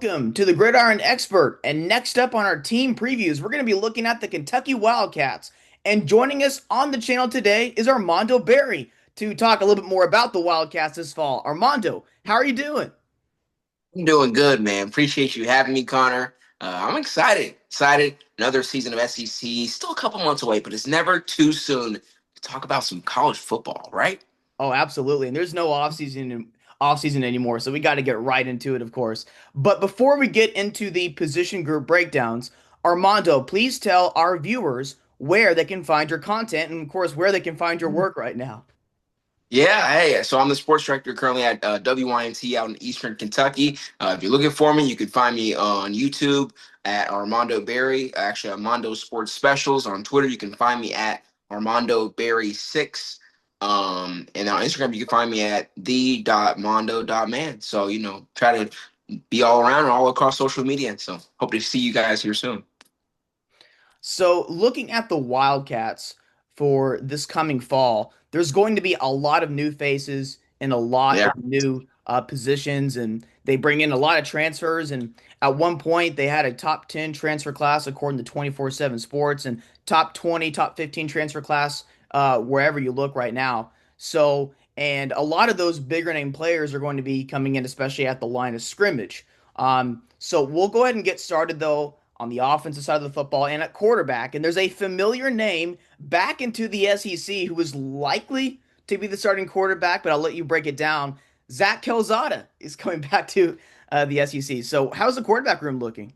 Welcome to the Gridiron Expert. And next up on our team previews, we're going to be looking at the Kentucky Wildcats. And joining us on the channel today is Armando Berry to talk a little bit more about the Wildcats this fall. Armando, how are you doing? I'm doing good, man. Appreciate you having me, Connor. I'm excited. Excited. Another season of SEC. Still a couple months away, but it's never too soon to talk about some college football, right? Oh, absolutely. And there's no off season anymore, so we got to get right into it, of course. But before we get into the position group breakdowns, Armando, please tell our viewers where they can find your content and, of course, where they can find your work right now. Yeah, hey, so I'm the sports director currently at WYMT out in Eastern Kentucky. If you're looking for me, you can find me on YouTube at Armando Berry, actually Armando Sports Specials. On Twitter, you can find me at Armando Berry 6. And on Instagram, you can find me at the.mondo.man. So, try to be all around and all across social media. So, hope to see you guys here soon. So, looking at the Wildcats for this coming fall, there's going to be a lot of new faces and a lot Yeah. of new positions, and they bring in a lot of transfers. And at one point, they had a top 10 transfer class according to 24/7 Sports, and top 20, top 15 transfer class wherever you look right now. So, and a lot of those bigger name players are going to be coming in, especially at the line of scrimmage. So, we'll go ahead and get started though on the offensive side of the football and at quarterback. And there's a familiar name back into the SEC who is likely to be the starting quarterback, but I'll let you break it down. Zach Calzada is coming back to the SEC. So, how's the quarterback room looking?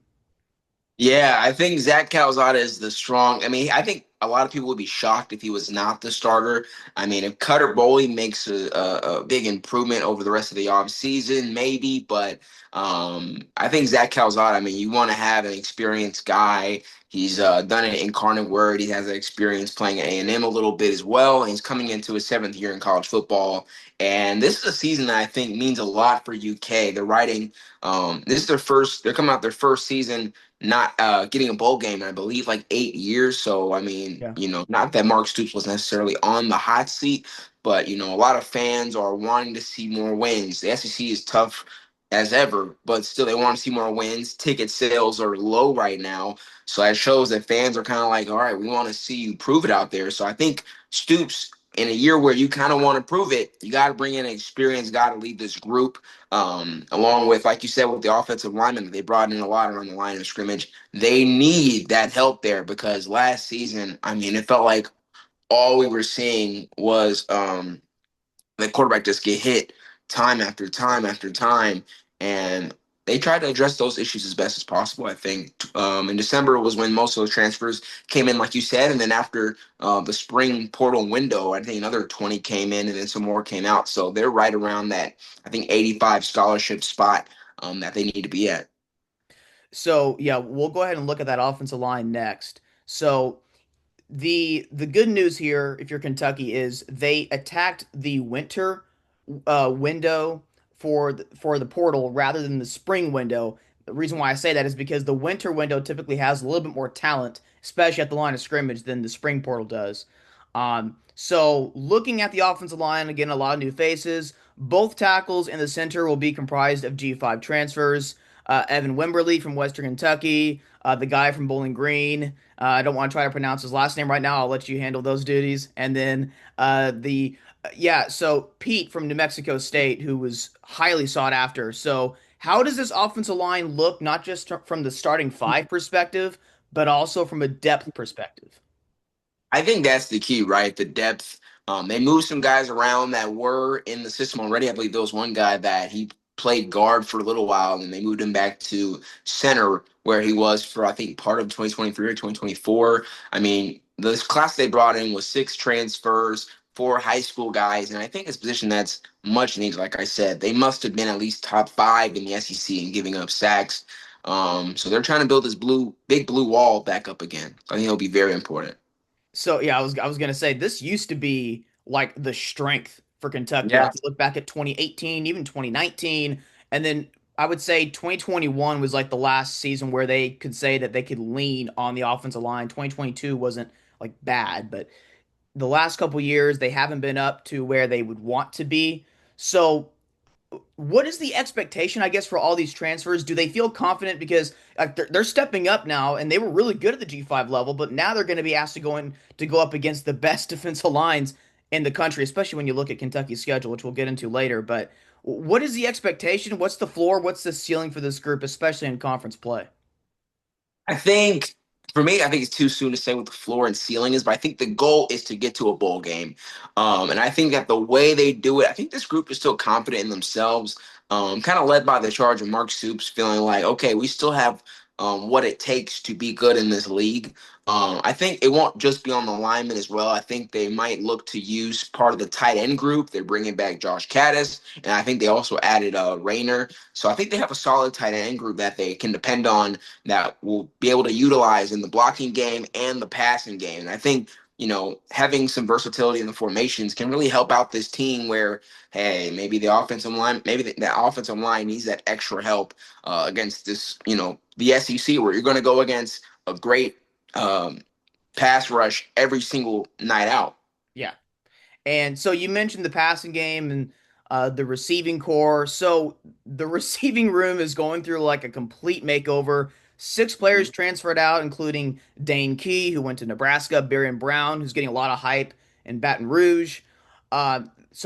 Yeah, I think Zach Calzada is the strong. I mean, I think a lot of people would be shocked if he was not the starter. I mean, if Cutter Boley makes a big improvement over the rest of the offseason, maybe, but I think Zach Calzada, I mean, you want to have an experienced guy. He's done it incarnate word. He has experience playing at A&M a little bit as well. And he's coming into his seventh year in college football. And this is a season that I think means a lot for UK. This is their first, they're coming out their first season not getting a bowl game in, I believe, like 8 years. So, I mean, Yeah. not that Mark Stoops was necessarily on the hot seat, but, a lot of fans are wanting to see more wins. The SEC is tough as ever, but still they want to see more wins. Ticket sales are low right now. So that shows that fans are kind of like, all right, we want to see you prove it out there. So I think Stoops, in a year where you kind of want to prove it, you got to bring in an experienced guy to lead this group. Along with, like you said, with the offensive linemen, they brought in a lot around the line of scrimmage. They need that help there because last season, I mean, it felt like all we were seeing was the quarterback just get hit time after time after time. And they tried to address those issues as best as possible, I think. In December was when most of those transfers came in, like you said. And then after the spring portal window, I think another 20 came in and then some more came out. So they're right around that, I think, 85 scholarship spot that they need to be at. So, yeah, we'll go ahead and look at that offensive line next. So, the good news here, if you're Kentucky, is they attacked the winter window for the portal rather than the spring window. The reason why I say that is because the winter window typically has a little bit more talent, especially at the line of scrimmage, than the spring portal does. So looking at the offensive line, again, a lot of new faces. Both tackles in the center will be comprised of G5 transfers. Evan Wimberly from Western Kentucky, the guy from Bowling Green. I don't want to try to pronounce his last name right now. I'll let you handle those duties. And then yeah, so Pete from New Mexico State, who was highly sought after. So, how does this offensive line look, not just from the starting five perspective, but also from a depth perspective? I think that's the key, right? The depth. They moved some guys around that were in the system already. I believe there was one guy that he played guard for a little while, and they moved him back to center where he was for I think part of 2023 or 2024. I mean, this class they brought in was six transfers, four high school guys, and I think it's a position that's much needed. Like I said, they must have been at least top five in the SEC in giving up sacks. So they're trying to build this big blue wall back up again. I think it'll be very important. So yeah, I was gonna say this used to be like the strength for Kentucky. Yeah. Like you look back at 2018, even 2019, and then I would say 2021 was like the last season where they could say that they could lean on the offensive line. 2022 wasn't like bad, but the last couple years they haven't been up to where they would want to be. So what is the expectation, I guess, for all these transfers? Do they feel confident because they're stepping up now, and they were really good at the G5 level, but now they're going to be asked to go up against the best defensive lines in the country, especially when you look at Kentucky's schedule, which we'll get into later. But what is the expectation? What's the floor? What's the ceiling for this group, especially in conference play? I think for me, I think it's too soon to say what the floor and ceiling is, but I think the goal is to get to a bowl game. And I think that the way they do it, I think this group is still confident in themselves, kind of led by the charge of Mark Stoops, feeling like, okay, we still have what it takes to be good in this league. I think it won't just be on the linemen as well. I think they might look to use part of the tight end group. They're bringing back Josh Caddis, and I think they also added Rayner. So I think they have a solid tight end group that they can depend on that will be able to utilize in the blocking game and the passing game. And I think, having some versatility in the formations can really help out this team where, hey, maybe the offensive line needs that extra help against this, the SEC where you're going to go against a great um, pass rush every single night out. Yeah. And so you mentioned the passing game and the receiving core. So the receiving room is going through like a complete makeover. Six players transferred out, including Dane Key, who went to Nebraska, Barian Brown, who's getting a lot of hype in Baton Rouge.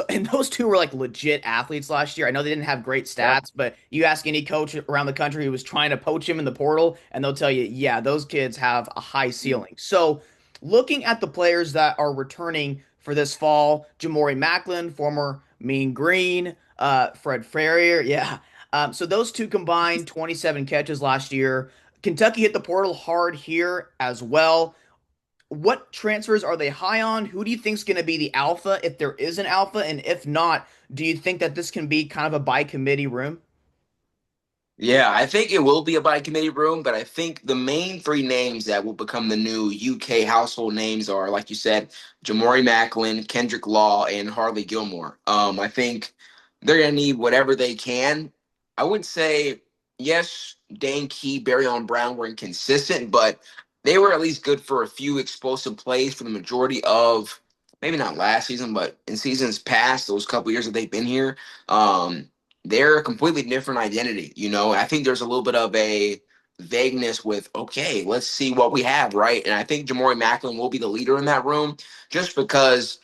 And those two were like legit athletes last year. I know they didn't have great Yeah. stats, but you ask any coach around the country who was trying to poach him in the portal, and they'll tell you, yeah, those kids have a high ceiling. So looking at the players that are returning for this fall, Jamori Macklin, former Mean Green, Fred Farrier, yeah. So those two combined 27 catches last year. Kentucky hit the portal hard here as well. What transfers are they high on? Who do you think is going to be the alpha if there is an alpha? And if not, do you think that this can be kind of a by committee room? Yeah, I think it will be a by committee room, but I think the main three names that will become the new UK household names are, like you said, Jamori Macklin, Kendrick Law, and Harley Gilmore. I think they're gonna need whatever they can. I would say yes, Dane Key, Barryon Brown were inconsistent, but they were at least good for a few explosive plays for the majority of maybe not last season, but in seasons past, those couple years that they've been here. They're a completely different identity, I think there's a little bit of a vagueness with, okay, let's see what we have, right? And I think Jamori Macklin will be the leader in that room just because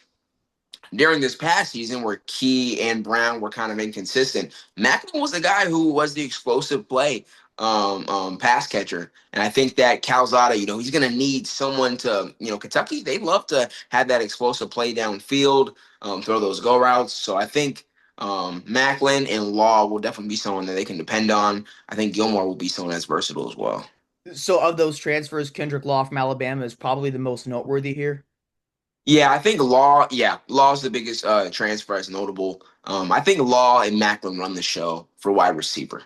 during this past season where Key and Brown were kind of inconsistent, Macklin was the guy who was the explosive play pass catcher. And I think that Calzada, he's going to need someone to, Kentucky, they love to have that explosive play downfield, throw those go routes. So I think Macklin and Law will definitely be someone that they can depend on. I think Gilmore will be someone that's versatile as well. So of those transfers, Kendrick Law from Alabama is probably the most noteworthy here. Yeah, I think Law's the biggest transfer as notable. I think Law and Macklin run the show for wide receiver.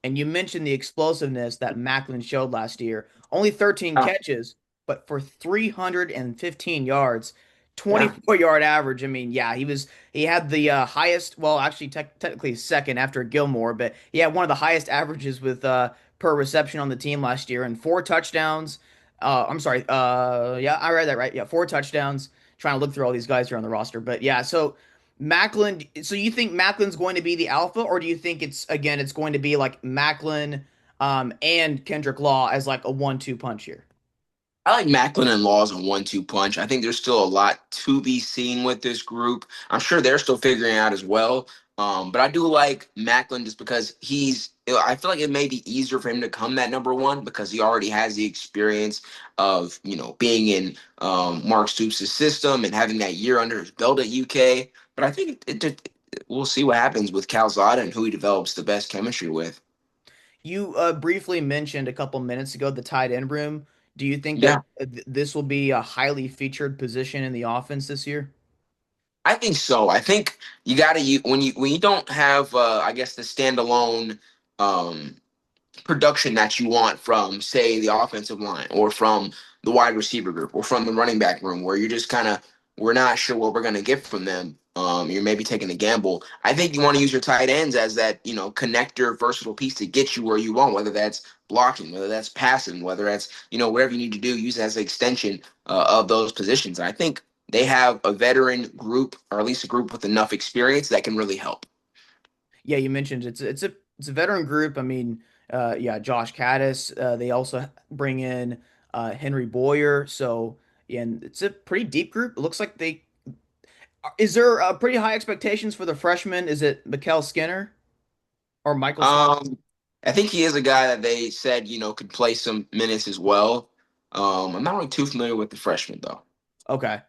And you mentioned the explosiveness that Macklin showed last year. Only 13 Uh, catches, but for 315 yards, yeah. 24-yard average. I mean, yeah, he had the highest, well, actually technically second after Gilmore, but he had one of the highest averages with per reception on the team last year and four touchdowns. I'm sorry. Yeah, I read that right. Yeah, four touchdowns. Trying to look through all these guys here on the roster, but yeah, so Macklin, so you think Macklin's going to be the alpha, or do you think it's going to be like Macklin and Kendrick Law as like a 1-2 punch here? I like Macklin and Law as a 1-2 punch. I think there's still a lot to be seen with this group. I'm sure they're still figuring out as well. But I do like Macklin just because I feel like it may be easier for him to come that number one because he already has the experience of, being in Mark Stoops' system and having that year under his belt at UK. But I think we'll see what happens with Calzada and who he develops the best chemistry with. You briefly mentioned a couple minutes ago the tight end room. Do you think that Yeah. this will be a highly featured position in the offense this year? I think so. I think you got to when you don't have I guess the standalone um, production that you want from say the offensive line or from the wide receiver group or from the running back room where you're just kind of we're not sure what we're going to get from them. You're maybe taking a gamble. I think you want to use your tight ends as that connector, versatile piece to get you where you want, whether that's blocking, whether that's passing, whether that's whatever you need to do, use it as an extension of those positions. And I think they have a veteran group, or at least a group with enough experience that can really help. Yeah, you mentioned it's a veteran group. I mean, yeah, Josh Caddis. They also bring in Henry Boyer. So yeah, and it's a pretty deep group. It looks like they is there pretty high expectations for the freshman? Is it Mikael Skinner or Michael Skinner? Um, I think he is a guy that they said, could play some minutes as well. I'm not really too familiar with the freshman though. Okay.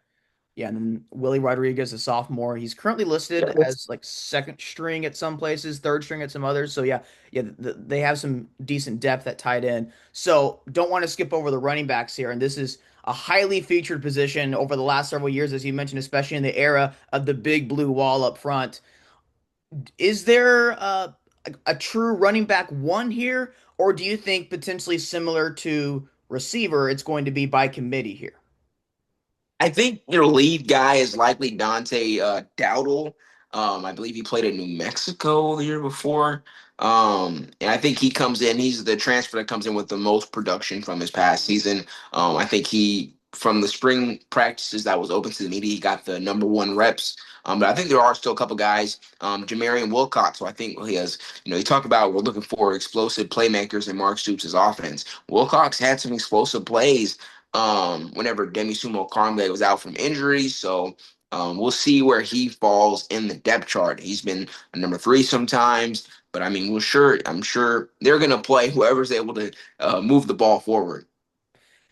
Yeah, and then Willie Rodriguez, a sophomore. He's currently listed Yeah. as like second string at some places, third string at some others. So yeah, yeah, they have some decent depth at tight end. So don't want to skip over the running backs here. And this is a highly featured position over the last several years, as you mentioned, especially in the era of the big blue wall up front. Is there a true running back one here, or do you think potentially similar to receiver, it's going to be by committee here? I think your lead guy is likely Dante Dowdle. I believe he played at New Mexico the year before. And I think he comes in, he's the transfer that comes in with the most production from his past season. I think from the spring practices that was open to the media, he got the number one reps. But I think there are still a couple guys, Jamarian Wilcox, so I think he has, you talk about we're looking for explosive playmakers in Mark Stoops' offense. Wilcox had some explosive plays whenever Demi Sumo Carnaby was out from injury. So we'll see where he falls in the depth chart. He's been a number three sometimes, but I mean, I'm sure they're gonna play whoever's able to move the ball forward.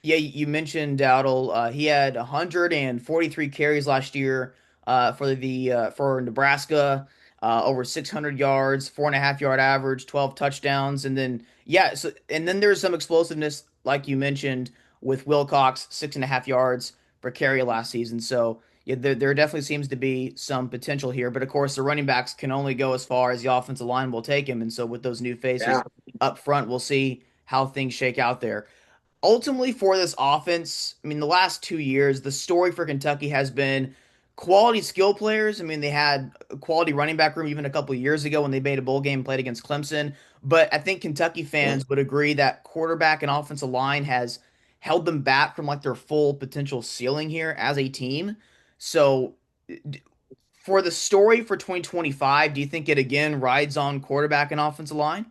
Yeah, you mentioned Dowdle. He had 143 carries last year for Nebraska, over 600 yards, 4.5 yard average, 12 touchdowns, and then yeah, so and then there's some explosiveness, like you mentioned, with Wilcox, 6.5 yards per carry last season. So yeah, there definitely seems to be some potential here, but of course the running backs can only go as far as the offensive line will take him, and so with those new faces Yeah. up front, we'll see how things shake out there ultimately for this offense, I mean, the last 2 years, the story for Kentucky has been quality skill players. I mean, they had a quality running back room even a couple of years ago when they made a bowl game and played against Clemson. But I think Kentucky fans would agree that quarterback and offensive line has held them back from like their full potential ceiling here as a team. So for the story for 2025, do you think it again rides on quarterback and offensive line?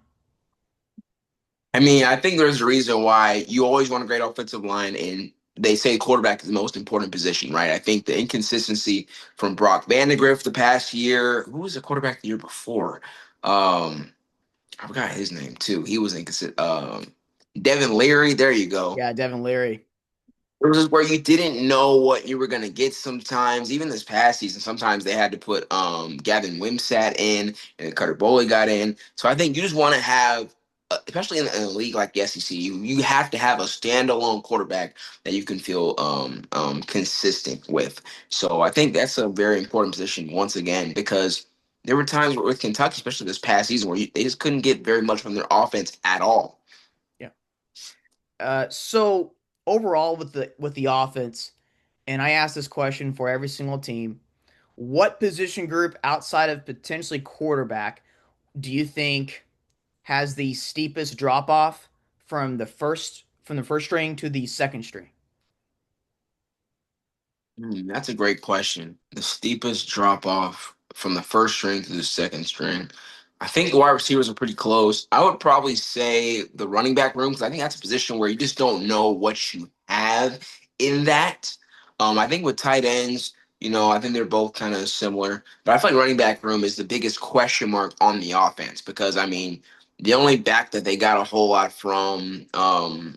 I mean, I think there's a reason why you always want a great offensive line, and they say quarterback is the most important position, right? I think the inconsistency from Brock Vandagriff the past year. Who was the quarterback the year before? Um, I forgot his name too. He was inconsistent. Devin Leary. There you go. Yeah, Devin Leary. It was just where you didn't know what you were gonna get sometimes. Even this past season, sometimes they had to put Gavin Wimsatt in and Cutter Boley got in. So I think you just want to have, especially in a league like the SEC, you have to have a standalone quarterback that you can feel consistent with. So I think that's a very important position once again because there were times with Kentucky, especially this past season, where they just couldn't get very much from their offense at all. Yeah. So overall with the offense, and I ask this question for every single team, what position group outside of potentially quarterback do you think has the steepest drop off from the first string to the second string? That's a great question. The steepest drop off from the first string to the second string. I think the wide receivers are pretty close. I would probably say the running back room because I think that's a position where you just don't know what you have in that. I think with tight ends, I think they're both kind of similar. But I feel like running back room is the biggest question mark on the offense because I mean, the only back that they got a whole lot from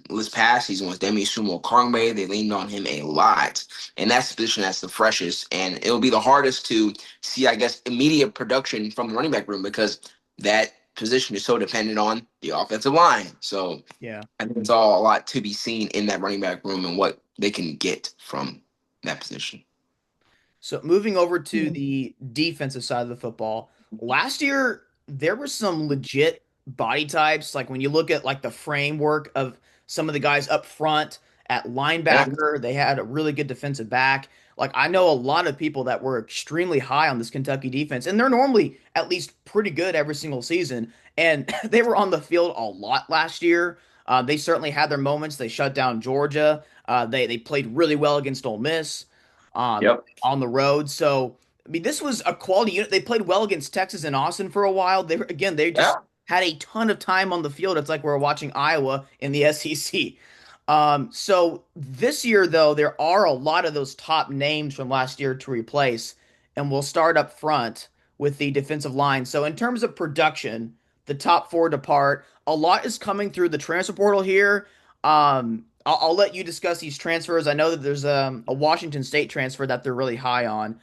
this past season was Demi Sumo Karngbe. They leaned on him a lot and that's the position that's the freshest. And it'll be the hardest to see, I guess, immediate production from the running back room because that position is so dependent on the offensive line. So Yeah. I think it's all a lot to be seen in that running back room and what they can get from that position. So moving over to the defensive side of the football, last year there were some legit body types. Like when you look at like the framework of some of the guys up front at Yeah. linebacker, they had a really good defensive back. Like I know a lot of people that were extremely high on this Kentucky defense, and they're normally at least pretty good every single season. And they were on the field a lot last year. They certainly had their moments. They shut down Georgia. They played really well against Ole Miss. Um, Yep. on the road. So I mean, this was a quality unit. They played well against Texas and Austin for a while. They just Yeah. had a ton of time on the field. It's like we're watching Iowa in the SEC. So this year, though, there are a lot of those top names from last year to replace, and we'll start up front with the defensive line. So in terms of production, the top four depart. A lot is coming through the transfer portal here. I'll let you discuss these transfers. I know that there's a Washington State transfer that they're really high on.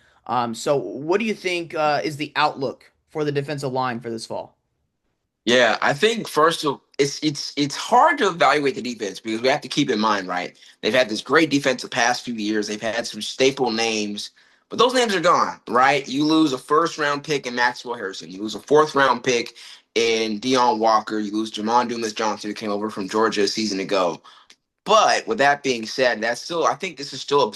So what do you think is the outlook for the defensive line for this fall? Yeah, I think first of it's hard to evaluate the defense because we have to keep in mind, right? They've had this great defense the past few years. They've had some staple names, but those names are gone, right? You lose a first round pick in Maxwell Harrison. You lose a fourth round pick in Deion Walker. You lose Jamon Dumas Johnson, who came over from Georgia a season ago. But with that being said, that's still I think this is still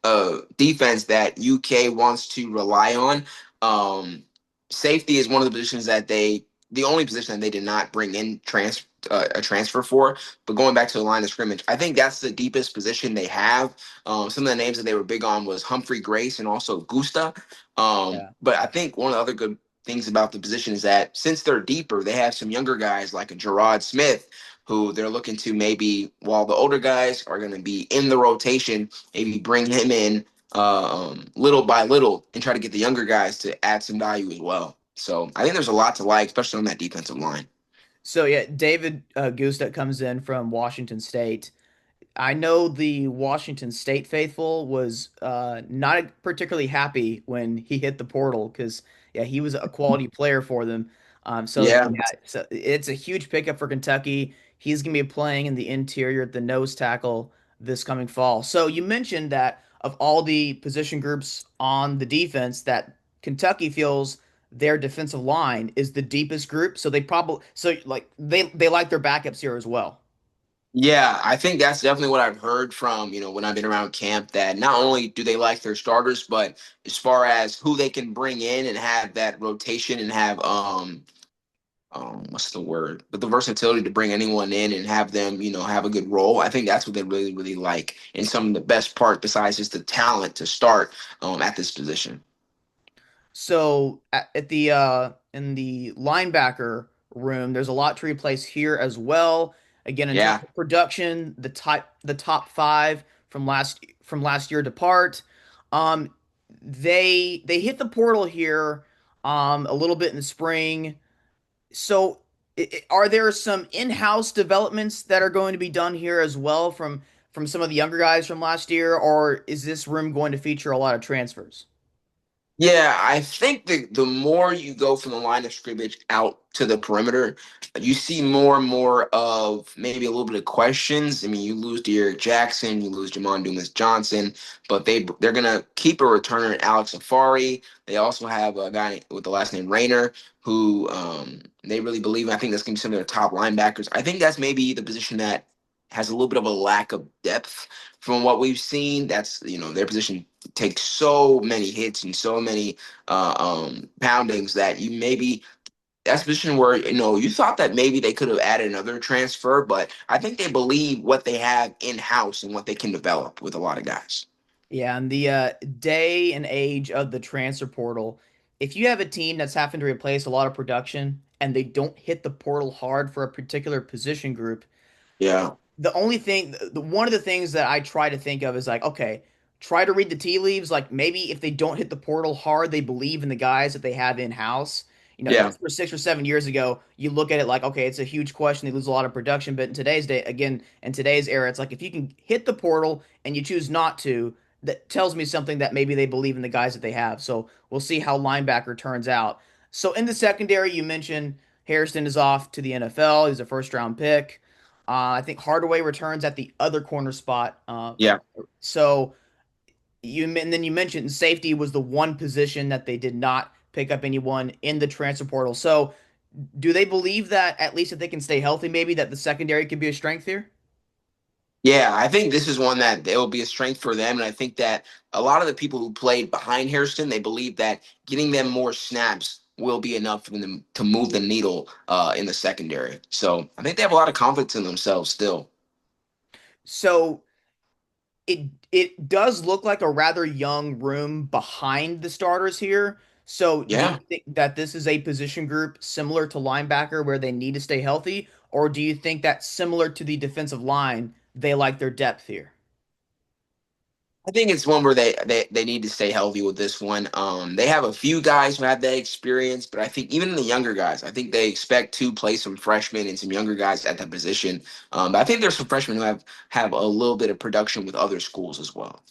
a defense that UK wants to rely on. Um, Safety is one of the positions that the only position that they did not bring in a transfer for. But going back to the line of scrimmage, I think that's the deepest position they have. Some of the names that they were big on was Humphrey Grace and also Gusta. Yeah. But I think one of the other good things about the position is that since they're deeper, they have some younger guys like a Gerard Smith who they're looking to maybe while the older guys are going to be in the rotation, maybe bring him in little by little and try to get the younger guys to add some value as well. So I think there's a lot to like, especially on that defensive line. So yeah, David Gustek comes in from Washington State. I know the Washington State faithful was not particularly happy when he hit the portal because yeah, he was a quality player for them. Yeah, Yeah, so it's a huge pickup for Kentucky. He's going to be playing in the interior at the nose tackle this coming fall. So you mentioned that of all the position groups on the defense, that Kentucky feels their defensive line is the deepest group. So they probably they like their backups here as well. yeah, I think that's definitely what I've heard from, when I've been around camp that not only do they like their starters, but as far as who they can bring in and have that rotation and have what's the word? But the versatility to bring anyone in and have them, have a good role. I think that's what they really, really like. And some of the best part, besides just the talent to start at this position. So at the in the linebacker room, there's a lot to replace here as well. Again, in terms Yeah. of production, the top five from last year depart. Um, they hit the portal here a little bit in the spring. So are there some in-house developments that are going to be done here as well from some of the younger guys from last year, or is this room going to feature a lot of transfers? Yeah, I think the more you go from the line of scrimmage out to the perimeter, you see more and more of maybe a little bit of questions. I mean, you lose Derrick Jackson, you lose Jamon Dumas Johnson, but they're gonna keep a returner in Alex Afari. They also have a guy with the last name Rayner who they really believe in. I think that's gonna be some of their top linebackers. I think that's maybe the position that has a little bit of a lack of depth from what we've seen. That's their position take so many hits and so many poundings that you maybe that's a position where you thought that maybe they could have added another transfer, but I think they believe what they have in house and what they can develop with a lot of guys. Yeah, and the day and age of the transfer portal, if you have a team that's having to replace a lot of production and they don't hit the portal hard for a particular position group, Yeah, the only thing one of the things that I try to think of is like, okay, try to read the tea leaves. Like maybe if they don't hit the portal hard, they believe in the guys that they have in house. If yeah, this were 6 or 7 years ago, you look at it like, okay, it's a huge question. They lose a lot of production. But in today's day, again, in today's era, it's like if you can hit the portal and you choose not to, that tells me something that maybe they believe in the guys that they have. So we'll see how linebacker turns out. So in the secondary, you mentioned Harrison is off to the NFL. He's a first round pick. I think Hardaway returns at the other corner spot. yeah. So and then you mentioned safety was the one position that they did not pick up anyone in the transfer portal. So do they believe that at least if they can stay healthy, maybe that the secondary could be a strength here? Yeah, I think this is one that it will be a strength for them, and I think that a lot of the people who played behind Harrison, they believe that getting them more snaps will be enough for them to move the needle in the secondary. So I think they have a lot of confidence in themselves still. So it does look like a rather young room behind the starters here. So, do you Yeah. think that this is a position group similar to linebacker where they need to stay healthy, or do you think that similar to the defensive line, they like their depth here? I think it's one where they need to stay healthy with this one. They have a few guys who have that experience, but I think even the younger guys, I think they expect to play some freshmen and some younger guys at that position. But I think there's some freshmen who have a little bit of production with other schools as well.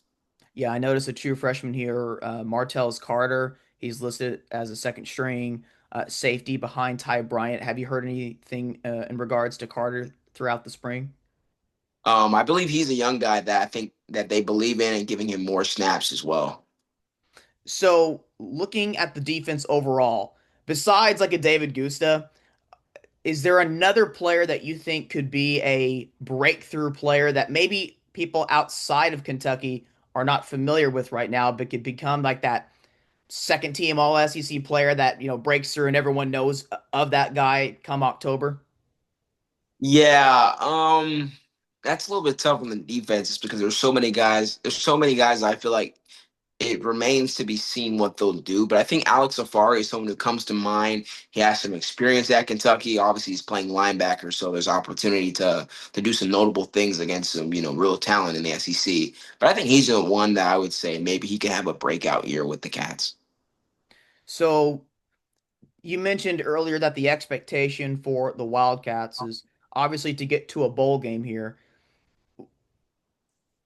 Yeah, I noticed a true freshman here, Martell's Carter. He's listed as a second string safety behind Ty Bryant. Have you heard anything in regards to Carter throughout the spring? I believe he's a young guy that I think that they believe in and giving him more snaps as well. So, looking at the defense overall, besides like a David Gusta, is there another player that you think could be a breakthrough player that maybe people outside of Kentucky are not familiar with right now, but could become like that second team All SEC player that breaks through and everyone knows of that guy come October? Yeah, that's a little bit tough on the defense because there's so many guys. There's so many guys. I feel like it remains to be seen what they'll do. But I think Alex Safari is someone who comes to mind. He has some experience at Kentucky. Obviously, he's playing linebacker, so there's opportunity to do some notable things against some real talent in the SEC. But I think he's the one that I would say maybe he can have a breakout year with the Cats. So you mentioned earlier that the expectation for the Wildcats is obviously to get to a bowl game here.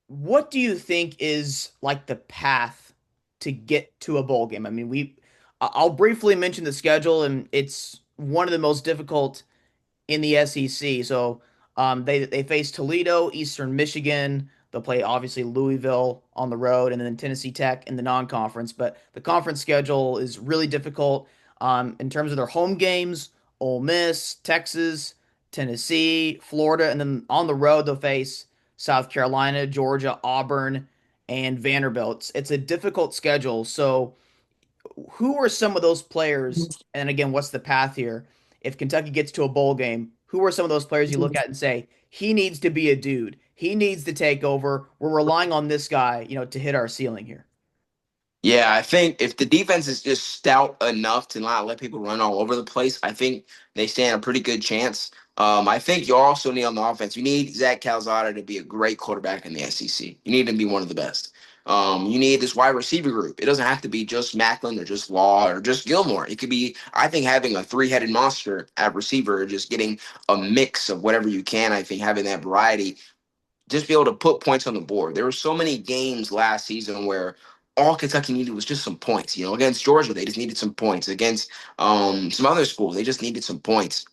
What do you think is like the path to get to a bowl game? I mean, I'll briefly mention the schedule, and it's one of the most difficult in the SEC. So they face Toledo, Eastern Michigan. They'll play obviously Louisville on the road, and then Tennessee Tech in the non-conference. But the conference schedule is really difficult in terms of their home games. Ole Miss, Texas, Tennessee, Florida, and then on the road they'll face South Carolina, Georgia, Auburn, and Vanderbilt. It's a difficult schedule. So who are some of those players? And again, what's the path here? If Kentucky gets to a bowl game, who are some of those players you look at and say, he needs to be a dude. He needs to take over. We're relying on this guy, to hit our ceiling here. Yeah, I think if the defense is just stout enough to not let people run all over the place, I think they stand a pretty good chance. I think you also need on the offense. You need Zach Calzada to be a great quarterback in the SEC. You need him to be one of the best. You need this wide receiver group. It doesn't have to be just Macklin or just Law or just Gilmore. It could be, I think, having a three-headed monster at receiver, just getting a mix of whatever you can. I think having that variety just be able to put points on the board. There were so many games last season where all Kentucky needed was just some points. Against Georgia, they just needed some points. Against some other schools, they just needed some points.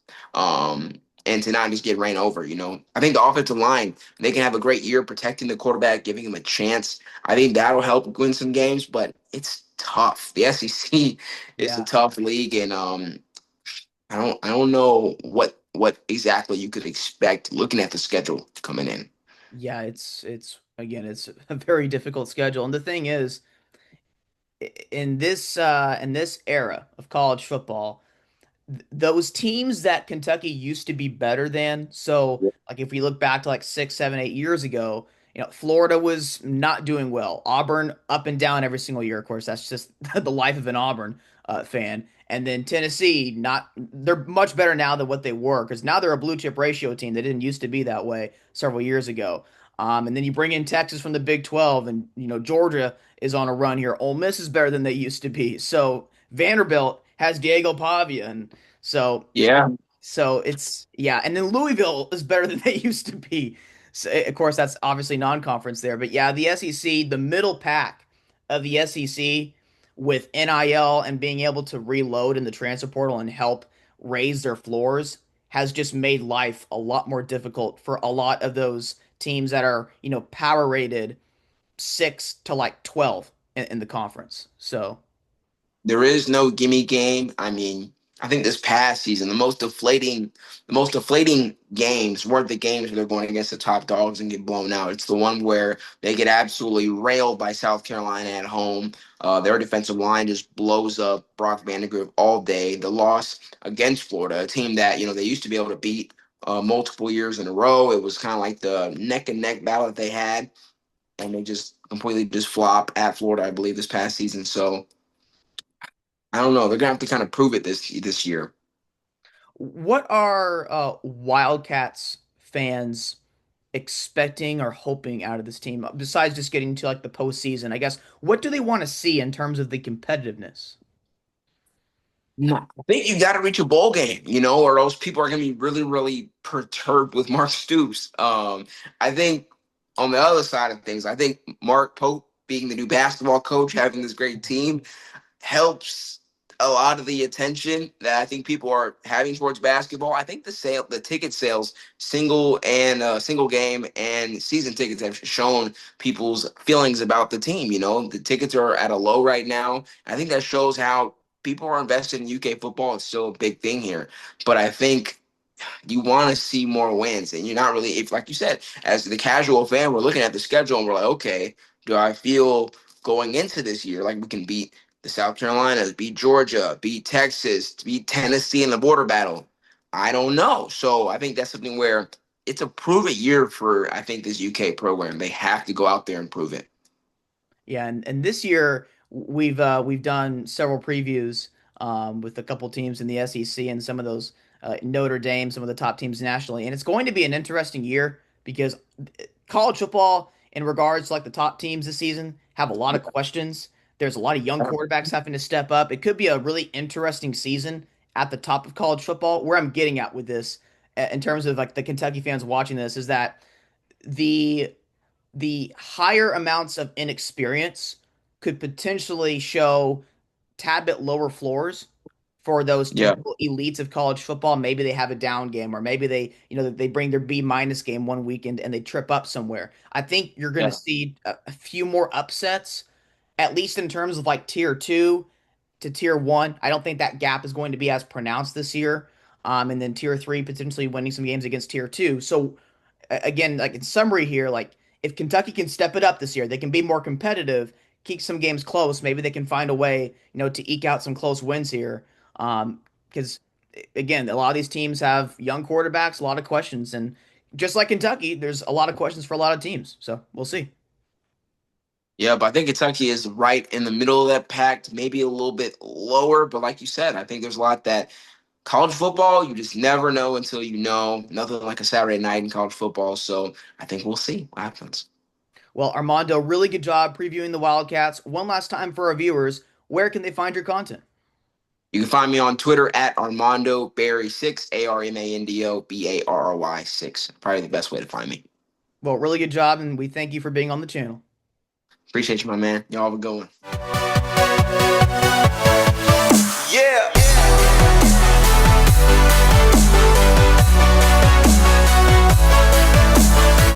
And to not just get ran over. I think the offensive line, they can have a great year protecting the quarterback, giving him a chance. I think that'll help win some games, but it's tough. The SEC is a Yeah. tough league, and I don't know what exactly you could expect looking at the schedule coming in. Yeah, it's again, it's a very difficult schedule. And the thing is, in this era of college football, those teams that Kentucky used to be better than. So, like if we look back to like 6, 7, 8 years ago, Florida was not doing well. Auburn up and down every single year. Of course, that's just the life of an Auburn fan. And then Tennessee, not they're much better now than what they were because now they're a blue chip ratio team. They didn't used to be that way several years ago. And then you bring in Texas from the Big 12, and Georgia is on a run here. Ole Miss is better than they used to be. So Vanderbilt has Diego Pavia, and so Yeah, so it's yeah, and then Louisville is better than they used to be. So, of course, that's obviously non-conference there, but yeah, the SEC, the middle pack of the SEC with NIL and being able to reload in the transfer portal and help raise their floors has just made life a lot more difficult for a lot of those teams that are, power rated 6 to like 12 in the conference. So, there is no gimme game. I mean, I think this past season, the most deflating games weren't the games where they're going against the top dogs and get blown out. It's the one where they get absolutely railed by South Carolina at home. Their defensive line just blows up Brock Vandagriff all day. The loss against Florida, a team that they used to be able to beat multiple years in a row. It was kind of like the neck and neck battle that they had. and they just completely just flop at Florida, I believe, this past season. So I don't know. They're gonna have to kind of prove it this year. What are Wildcats fans expecting or hoping out of this team besides just getting to like the postseason? I guess what do they want to see in terms of the competitiveness? No, I think you got to reach a bowl game, or else people are going to be really, really perturbed with Mark Stoops. I think on the other side of things, I think Mark Pope being the new basketball coach, having this great team, helps a lot of the attention that I think people are having towards basketball. I think the ticket sales, single game and season tickets have shown people's feelings about the team. The tickets are at a low right now. I think that shows how people are invested in UK football. It's still a big thing here, but I think you want to see more wins, and you're not really, if like you said, as the casual fan, we're looking at the schedule and we're like, okay, do I feel going into this year like we can beat the South Carolinas, beat Georgia, beat Texas, beat Tennessee in the border battle? I don't know. So I think that's something where it's a prove it year for, I think, this UK program. They have to go out there and prove it. Yeah, and this year we've done several previews with a couple teams in the SEC and some of those Notre Dame, some of the top teams nationally, and it's going to be an interesting year because college football, in regards to like the top teams this season, have a lot of questions. There's a lot of young quarterbacks having to step up. It could be a really interesting season at the top of college football. Where I'm getting at with this, in terms of like the Kentucky fans watching this, is that the the higher amounts of inexperience could potentially show tad bit lower floors for those Yeah, typical elites of college football. Maybe they have a down game, or maybe they bring their B minus game one weekend and they trip up somewhere. I think you're going to yeah, see a few more upsets, at least in terms of like tier two to tier one. I don't think that gap is going to be as pronounced this year. And then tier three potentially winning some games against tier two. So again, like in summary here, like if Kentucky can step it up this year, they can be more competitive, keep some games close. Maybe they can find a way, to eke out some close wins here. Because again, a lot of these teams have young quarterbacks, a lot of questions, and just like Kentucky, there's a lot of questions for a lot of teams. So we'll see. yeah. But I think Kentucky is right in the middle of that pack, maybe a little bit lower. But like you said, I think there's a lot that college football, you just never know until you know. Nothing like a Saturday night in college football. So I think we'll see what happens. Well, Armando, really good job previewing the Wildcats. One last time for our viewers, where can they find your content? You can find me on Twitter at Armando Barry6, ARMANDO BARRY6. Probably the best way to find me. Well, really good job, and we thank you for being on the channel. Appreciate you, my man. Y'all have a good one. Yeah.